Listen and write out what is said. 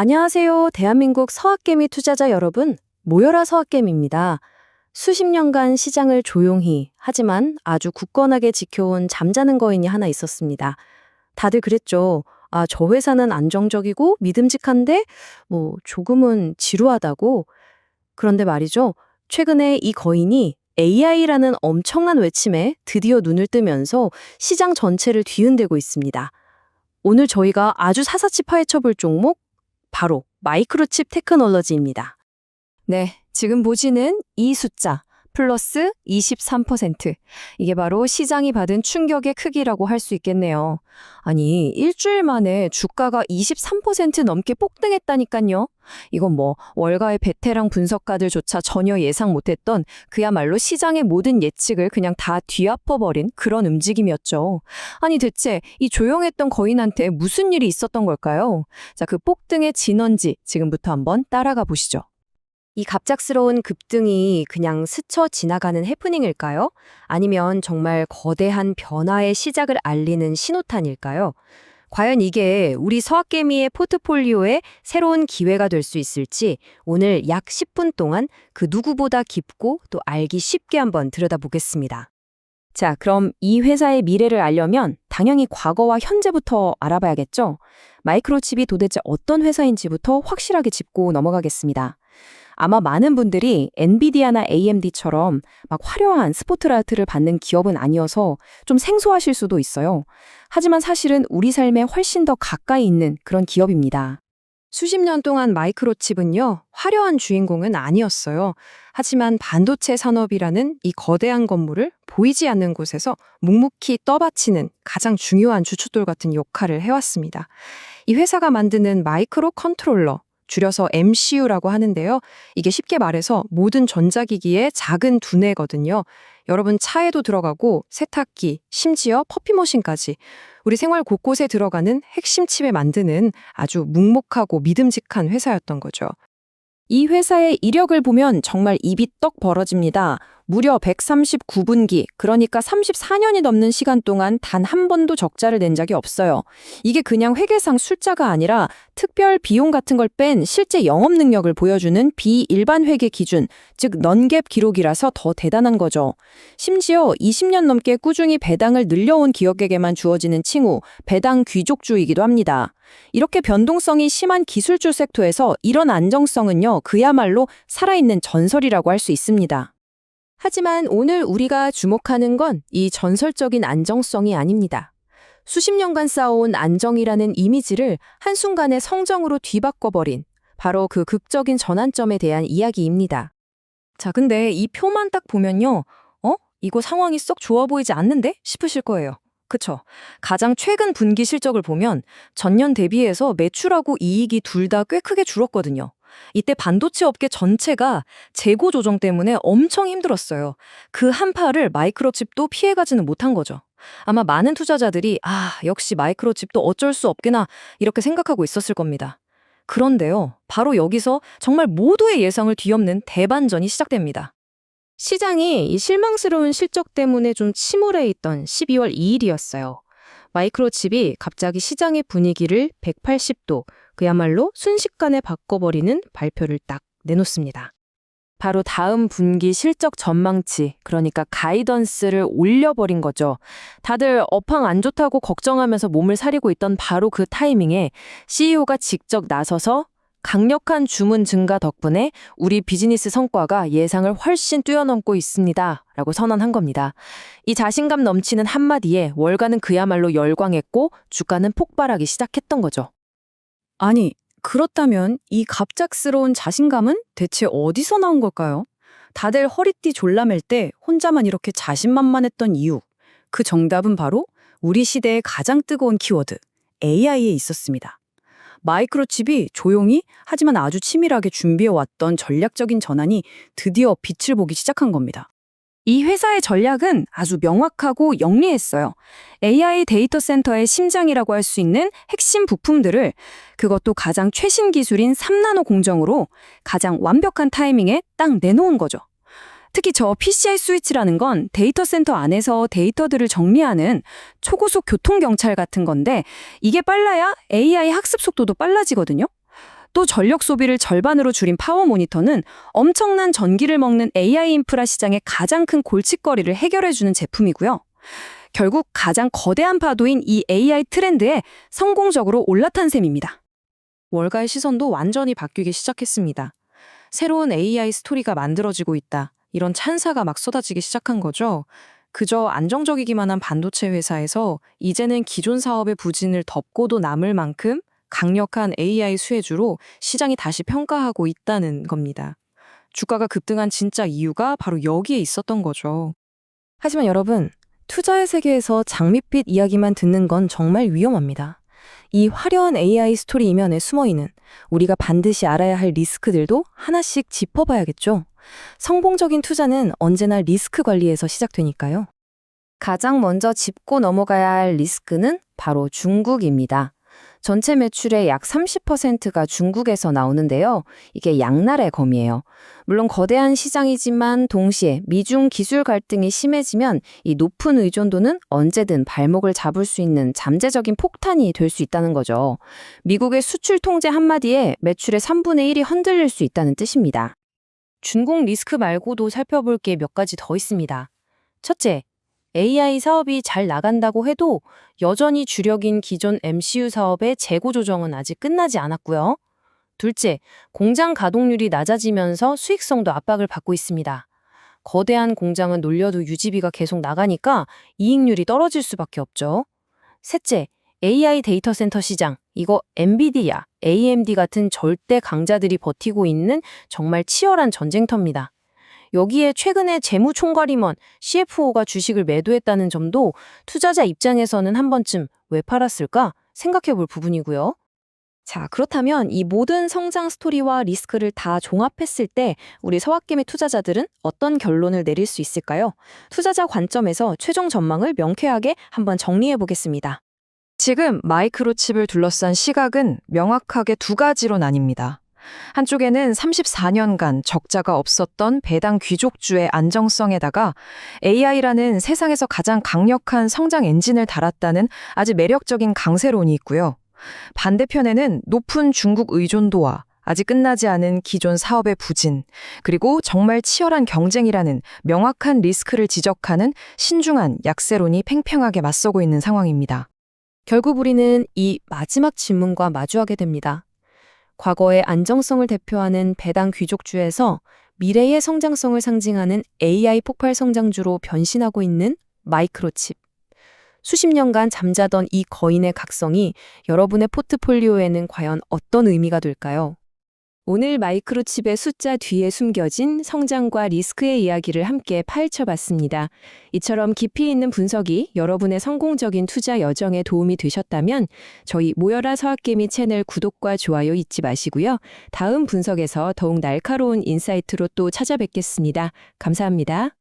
안녕하세요. 대한민국 서학개미 투자자 여러분. 모여라 서학개미입니다. 수십 년간 시장을 조용히 하지만 아주 굳건하게 지켜온 잠자는 거인이 하나 있었습니다. 다들 그랬죠. 아, 저 회사는 안정적이고 믿음직한데 조금은 지루하다고. 그런데 말이죠. 최근에 이 거인이 AI라는 엄청난 외침에 드디어 눈을 뜨면서 시장 전체를 뒤흔들고 있습니다. 오늘 저희가 아주 사사치 파헤쳐볼 종목 바로 마이크로칩 테크놀로지입니다. 네, 지금 보시는 이 숫자 플러스 23%. 이게 바로 시장이 받은 충격의 크기라고 할 수 있겠네요. 아니, 일주일 만에 주가가 23% 넘게 폭등했다니까요. 이건 월가의 베테랑 분석가들조차 전혀 예상 못했던 그야말로 시장의 모든 예측을 그냥 다 뒤엎어버린 그런 움직임이었죠. 아니, 대체 이 조용했던 거인한테 무슨 일이 있었던 걸까요? 자, 그 폭등의 진원지 지금부터 한번 따라가 보시죠. 이 갑작스러운 급등이 그냥 스쳐 지나가는 해프닝일까요? 아니면 정말 거대한 변화의 시작을 알리는 신호탄일까요? 과연 이게 우리 서학개미의 포트폴리오에 새로운 기회가 될 수 있을지 오늘 약 10분 동안 그 누구보다 깊고 또 알기 쉽게 한번 들여다보겠습니다. 자, 그럼 이 회사의 미래를 알려면 당연히 과거와 현재부터 알아봐야겠죠? 마이크로칩이 도대체 어떤 회사인지부터 확실하게 짚고 넘어가겠습니다. 아마 많은 분들이 엔비디아나 AMD처럼 막 화려한 스포트라이트를 받는 기업은 아니어서 좀 생소하실 수도 있어요. 하지만 사실은 우리 삶에 훨씬 더 가까이 있는 그런 기업입니다. 수십 년 동안 마이크로칩은요, 화려한 주인공은 아니었어요. 하지만 반도체 산업이라는 이 거대한 건물을 보이지 않는 곳에서 묵묵히 떠받치는 가장 중요한 주춧돌 같은 역할을 해왔습니다. 이 회사가 만드는 마이크로 컨트롤러, 줄여서 MCU라고 하는데요. 이게 쉽게 말해서 모든 전자기기의 작은 두뇌거든요. 여러분 차에도 들어가고 세탁기, 심지어 커피머신까지 우리 생활 곳곳에 들어가는 핵심 칩에 만드는 아주 묵묵하고 믿음직한 회사였던 거죠. 이 회사의 이력을 보면 정말 입이 떡 벌어집니다. 무려 139분기, 그러니까 34년이 넘는 시간 동안 단 한 번도 적자를 낸 적이 없어요. 이게 그냥 회계상 숫자가 아니라 특별 비용 같은 걸 뺀 실제 영업 능력을 보여주는 비일반 회계 기준, 즉 넌갭 기록이라서 더 대단한 거죠. 심지어 20년 넘게 꾸준히 배당을 늘려온 기업에게만 주어지는 칭후, 배당 귀족주이기도 합니다. 이렇게 변동성이 심한 기술주 섹터에서 이런 안정성은요, 그야말로 살아있는 전설이라고 할 수 있습니다. 하지만 오늘 우리가 주목하는 건 이 전설적인 안정성이 아닙니다. 수십 년간 쌓아온 안정이라는 이미지를 한순간에 성정으로 뒤바꿔버린 바로 그 극적인 전환점에 대한 이야기입니다. 자, 근데 이 표만 딱 보면요. 이거 상황이 썩 좋아 보이지 않는데? 싶으실 거예요. 그쵸? 가장 최근 분기 실적을 보면 전년 대비해서 매출하고 이익이 둘 다 꽤 크게 줄었거든요. 이때 반도체 업계 전체가 재고 조정 때문에 엄청 힘들었어요. 그 한파를 마이크로칩도 피해가지는 못한 거죠. 아마 많은 투자자들이 역시 마이크로칩도 어쩔 수 없구나 이렇게 생각하고 있었을 겁니다. 그런데요, 바로 여기서 정말 모두의 예상을 뒤엎는 대반전이 시작됩니다. 시장이 이 실망스러운 실적 때문에 좀 침울해 있던 12월 2일이었어요. 마이크로칩이 갑자기 시장의 분위기를 180도, 그야말로 순식간에 바꿔버리는 발표를 딱 내놓습니다. 바로 다음 분기 실적 전망치, 그러니까 가이던스를 올려버린 거죠. 다들 업황 안 좋다고 걱정하면서 몸을 사리고 있던 바로 그 타이밍에 CEO가 직접 나서서 강력한 주문 증가 덕분에 우리 비즈니스 성과가 예상을 훨씬 뛰어넘고 있습니다. 라고 선언한 겁니다. 이 자신감 넘치는 한마디에 월가는 그야말로 열광했고 주가는 폭발하기 시작했던 거죠. 아니, 그렇다면 이 갑작스러운 자신감은 대체 어디서 나온 걸까요? 다들 허리띠 졸라맬 때 혼자만 이렇게 자신만만했던 이유. 그 정답은 바로 우리 시대의 가장 뜨거운 키워드, AI에 있었습니다. 마이크로칩이 조용히 하지만 아주 치밀하게 준비해왔던 전략적인 전환이 드디어 빛을 보기 시작한 겁니다. 이 회사의 전략은 아주 명확하고 영리했어요. AI 데이터 센터의 심장이라고 할 수 있는 핵심 부품들을 그것도 가장 최신 기술인 3나노 공정으로 가장 완벽한 타이밍에 딱 내놓은 거죠. 특히 저 PCI 스위치라는 건 데이터 센터 안에서 데이터들을 정리하는 초고속 교통경찰 같은 건데 이게 빨라야 AI 학습 속도도 빨라지거든요. 또 전력 소비를 절반으로 줄인 파워 모니터는 엄청난 전기를 먹는 AI 인프라 시장의 가장 큰 골칫거리를 해결해주는 제품이고요. 결국 가장 거대한 파도인 이 AI 트렌드에 성공적으로 올라탄 셈입니다. 월가의 시선도 완전히 바뀌기 시작했습니다. 새로운 AI 스토리가 만들어지고 있다. 이런 찬사가 막 쏟아지기 시작한 거죠. 그저 안정적이기만 한 반도체 회사에서 이제는 기존 사업의 부진을 덮고도 남을 만큼 강력한 AI 수혜주로 시장이 다시 평가하고 있다는 겁니다. 주가가 급등한 진짜 이유가 바로 여기에 있었던 거죠. 하지만 여러분, 투자의 세계에서 장밋빛 이야기만 듣는 건 정말 위험합니다. 이 화려한 AI 스토리 이면에 숨어있는 우리가 반드시 알아야 할 리스크들도 하나씩 짚어봐야겠죠. 성공적인 투자는 언제나 리스크 관리에서 시작되니까요. 가장 먼저 짚고 넘어가야 할 리스크는 바로 중국입니다. 전체 매출의 약 30%가 중국에서 나오는데요. 이게 양날의 검이에요. 물론 거대한 시장이지만 동시에 미중 기술 갈등이 심해지면 이 높은 의존도는 언제든 발목을 잡을 수 있는 잠재적인 폭탄이 될 수 있다는 거죠. 미국의 수출 통제 한마디에 매출의 3분의 1이 흔들릴 수 있다는 뜻입니다. 중국 리스크 말고도 살펴볼 게 몇 가지 더 있습니다. 첫째, AI 사업이 잘 나간다고 해도 여전히 주력인 기존 MCU 사업의 재고 조정은 아직 끝나지 않았고요. 둘째, 공장 가동률이 낮아지면서 수익성도 압박을 받고 있습니다. 거대한 공장은 놀려도 유지비가 계속 나가니까 이익률이 떨어질 수밖에 없죠. 셋째, AI 데이터 센터 시장. 이거 엔비디아, AMD 같은 절대 강자들이 버티고 있는 정말 치열한 전쟁터입니다. 여기에 최근에 재무총괄임원 CFO가 주식을 매도했다는 점도 투자자 입장에서는 한 번쯤 왜 팔았을까 생각해 볼 부분이고요. 자, 그렇다면 이 모든 성장 스토리와 리스크를 다 종합했을 때 우리 서학개미 투자자들은 어떤 결론을 내릴 수 있을까요? 투자자 관점에서 최종 전망을 명쾌하게 한번 정리해 보겠습니다. 지금 마이크로칩을 둘러싼 시각은 명확하게 두 가지로 나뉩니다. 한쪽에는 34년간 적자가 없었던 배당 귀족주의 안정성에다가 AI라는 세상에서 가장 강력한 성장 엔진을 달았다는 아주 매력적인 강세론이 있고요. 반대편에는 높은 중국 의존도와 아직 끝나지 않은 기존 사업의 부진, 그리고 정말 치열한 경쟁이라는 명확한 리스크를 지적하는 신중한 약세론이 팽팽하게 맞서고 있는 상황입니다. 결국 우리는 이 마지막 질문과 마주하게 됩니다. 과거의 안정성을 대표하는 배당 귀족주에서 미래의 성장성을 상징하는 AI 폭발 성장주로 변신하고 있는 마이크로칩. 수십 년간 잠자던 이 거인의 각성이 여러분의 포트폴리오에는 과연 어떤 의미가 될까요? 오늘 마이크로칩의 숫자 뒤에 숨겨진 성장과 리스크의 이야기를 함께 파헤쳐봤습니다. 이처럼 깊이 있는 분석이 여러분의 성공적인 투자 여정에 도움이 되셨다면 저희 모여라 서학개미 채널 구독과 좋아요 잊지 마시고요. 다음 분석에서 더욱 날카로운 인사이트로 또 찾아뵙겠습니다. 감사합니다.